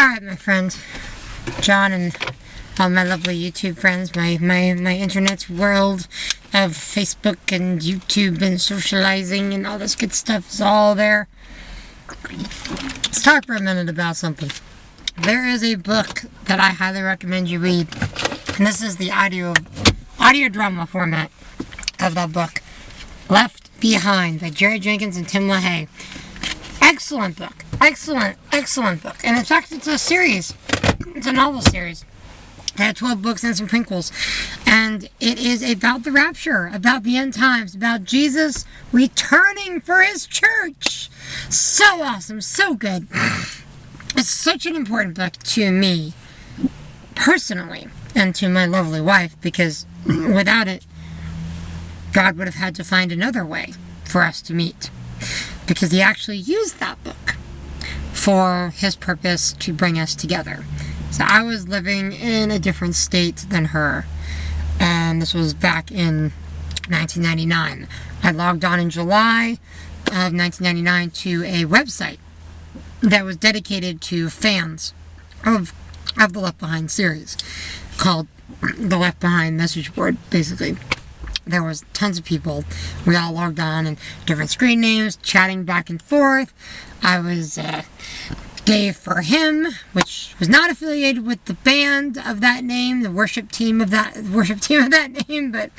Alright, my friend John and all my lovely YouTube friends, my internet's world of Facebook and YouTube and socializing and all this good stuff is all there. Let's talk for a minute about something. There is a book that I highly recommend you read, and this is the audio drama format of that book, Left Behind by Jerry Jenkins and Tim LaHaye. Excellent book. Excellent book. And in fact, it's a series. It's a novel series. It had 12 books and some prequels. And it is about the rapture, about the end times, about Jesus returning for his church. So awesome. So good. It's such an important book to me, personally, and to my lovely wife, because without it, God would have had to find another way for us to meet. Because he actually used that book for his purpose to bring us together. So I was living in a different state than her, and this was back in 1999. I logged on in July of 1999 to a website that was dedicated to fans of the Left Behind series, called the Left Behind Message Board, basically. There was tons of people. We all logged on and different screen names, chatting back and forth. I was Dave for Him, which was not affiliated with the band of that name, the worship team of that name, but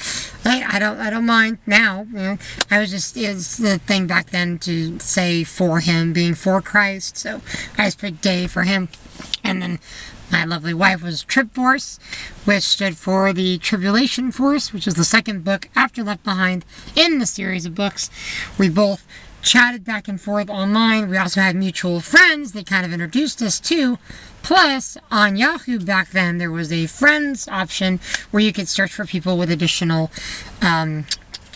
hey, I don't mind now. You know, I was just, it's the thing back then to say for Him, being for Christ. So I just picked Dave for Him, and then my lovely wife was Trib Force, which stood for the Tribulation Force, which was the second book after Left Behind in the series of books. We both chatted back and forth online. We also had mutual friends they kind of introduced us to. Plus, on Yahoo back then, there was a friends option where you could search for people with additional, things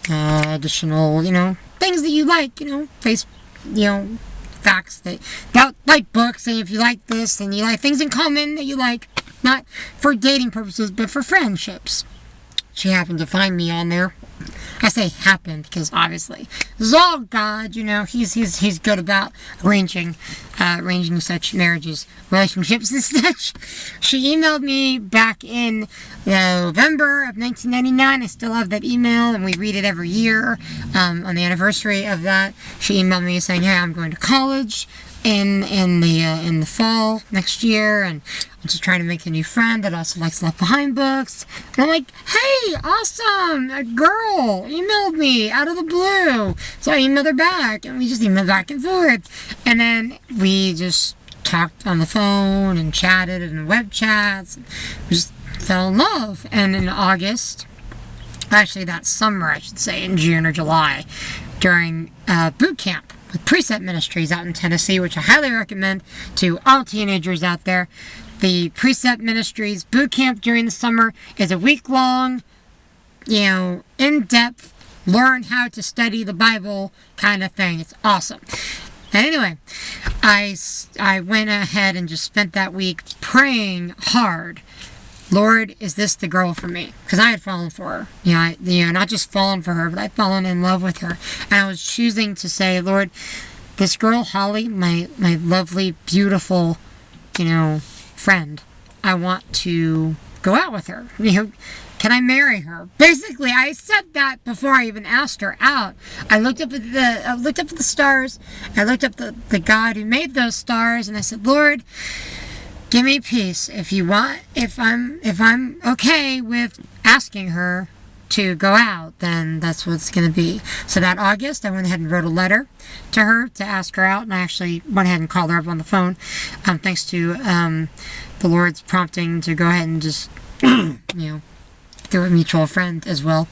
that you like, facts that about like books, and if you like this and you like things in common that you like, not for dating purposes but for friendships. She happened to find me on there. I say happened because obviously this is all God, he's good about arranging such marriages, relationships and such. She emailed me back in November of 1999. I still have that email, and we read it every year. On the anniversary of that, she emailed me saying, "Hey, I'm going to college in the fall next year, and I'm just trying to make a new friend that also likes Left Behind books." And I'm like, "Hey, awesome! A girl emailed me out of the blue." So I emailed her back, and we just emailed back and forth. And then we just talked on the phone and chatted in web chats. We just fell in love. And in August, actually that summer, I should say, in June or July, during boot camp with Precept Ministries out in Tennessee, which I highly recommend to all teenagers out there. The Precept Ministries boot camp during the summer is a week-long, in-depth, learn how to study the Bible kind of thing. It's awesome. And anyway, I went ahead and just spent that week praying hard. Lord, is this the girl for me? Because I had fallen for her. Not just fallen for her, but I'd fallen in love with her. And I was choosing to say, Lord, this girl, Holly, my lovely, beautiful, friend, I want to go out with her. Can I marry her? Basically, I said that before I even asked her out. I looked up at the stars. I looked up the God who made those stars, and I said, Lord, give me peace. If I'm okay with asking her to go out, then that's what it's going to be. So that August, I went ahead and wrote a letter to her to ask her out, and I actually went ahead and called her up on the phone, thanks to the Lord's prompting to go ahead and just, through a mutual friend as well,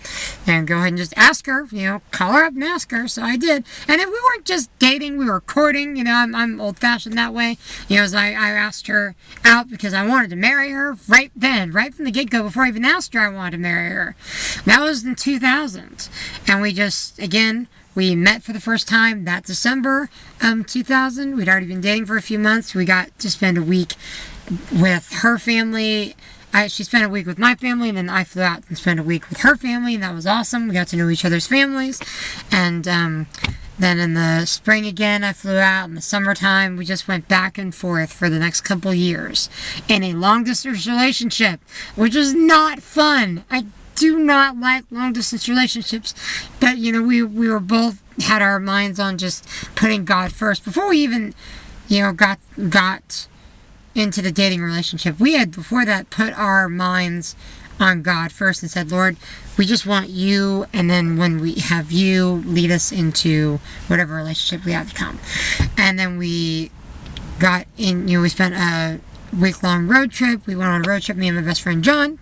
and go ahead and just ask her, call her up and ask her. So I did. And if we weren't just dating, we were courting. I'm old-fashioned that way. As I asked her out because I wanted to marry her right from the get-go, before I even asked her I wanted to marry her. That was in 2000. And we met for the first time that December 2000. We'd already been dating for a few months. We got to spend a week with her family. She spent a week with my family, and then I flew out and spent a week with her family, and that was awesome. We got to know each other's families, and Then in the spring again, I flew out. In the summertime, we just went back and forth for the next couple years in a long-distance relationship, which was not fun. I do not like long-distance relationships, but, you know, we were both had our minds on just putting God first. Before we even, you know, got into the dating relationship, we had, before that, put our minds on God first and said, Lord, we just want you, and then when we have you, lead us into whatever relationship we have to come. And then we got in, you know, we spent a week-long road trip. We went on a road trip, me and my best friend John,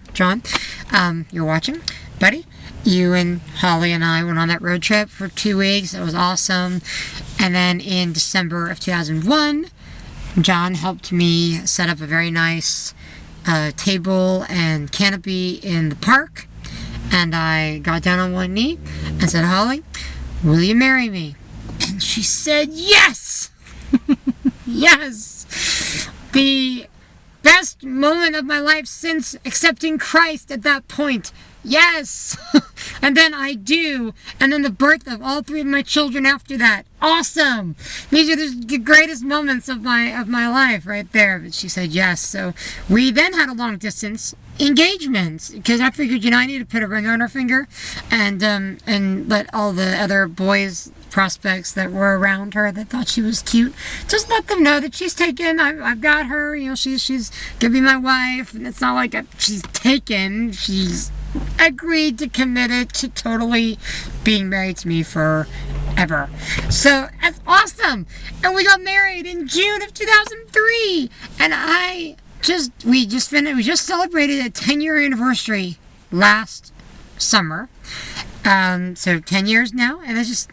you're watching, buddy. You and Holly and I went on that road trip for 2 weeks. It was awesome. And then in December of 2001, John helped me set up a very nice table and canopy in the park, and I got down on one knee and said, Holly, will you marry me? And she said yes. Yes. The best moment of my life since accepting Christ at that point. Yes. And then I do. And then the birth of all 3 of my children after that. Awesome. These are the greatest moments of my life right there. But she said yes. So we then had a long distance engagement, because I figured, you know, I need to put a ring on her finger and let all the other boys, prospects that were around her that thought she was cute, just let them know that she's taken. I've got her, you know, she's gonna be my wife, and it's not like she's taken. She's agreed to, committed to totally being married to me forever. So that's awesome. And we got married in June of 2003, and we just celebrated a 10-year anniversary last summer. So 10 years now, and it's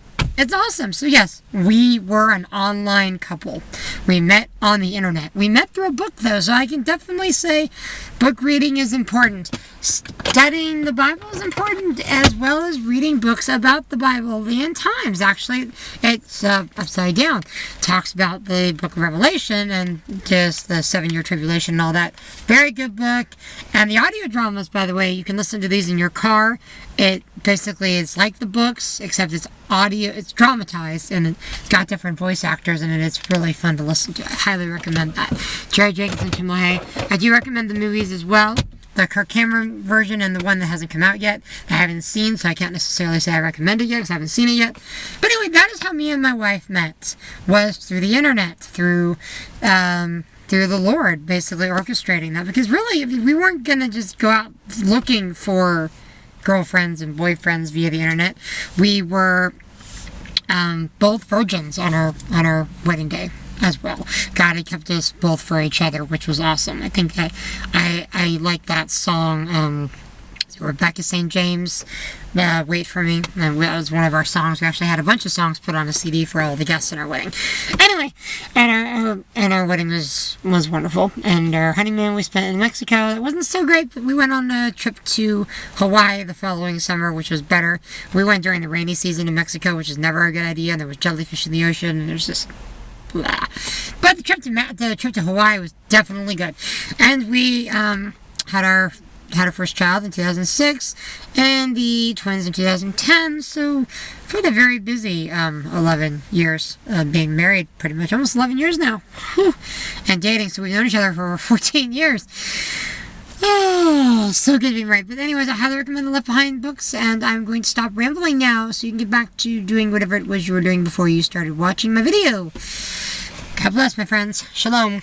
awesome. So yes, we were an online couple. We met on the internet. We met through a book, though, so I can definitely say book reading is important. Studying the Bible is important, as well as reading books about the Bible. The End Times, actually, it's upside down. Talks about the book of Revelation and just the 7-year tribulation and all that. Very good book. And the audio dramas, by the way, you can listen to these in your car. It basically is like the books, except it's audio, it's dramatized, and it's got different voice actors in it. It's really fun to listen to. I highly recommend that. Jerry Jenkins and Tim LaHaye. I do recommend the movies as well. The Kirk Cameron version and the one that hasn't come out yet. I haven't seen, so I can't necessarily say I recommend it yet, because I haven't seen it yet. But anyway, that is how me and my wife met. Was through the internet, through the Lord, basically orchestrating that. Because really, we weren't going to just go out looking for girlfriends and boyfriends via the internet. We were both virgins on our wedding day as well. God had kept us both for each other, which was awesome. I think I like that song, Rebecca St. James, Wait For Me. And that was one of our songs. We actually had a bunch of songs put on a CD for all the guests in our wedding. Anyway, and our wedding was wonderful. And our honeymoon we spent in Mexico. It wasn't so great, but we went on a trip to Hawaii the following summer, which was better. We went during the rainy season in Mexico, which is never a good idea. And there was jellyfish in the ocean, and there's just blah. But the trip to Hawaii was definitely good. And we had our first child in 2006, and the twins in 2010, so for the very busy 11 years being married, pretty much, almost 11 years now, and dating, so we've known each other for over 14 years. Oh, so good to be married. But anyways, I highly recommend the Left Behind books, and I'm going to stop rambling now, so you can get back to doing whatever it was you were doing before you started watching my video. God bless, my friends. Shalom.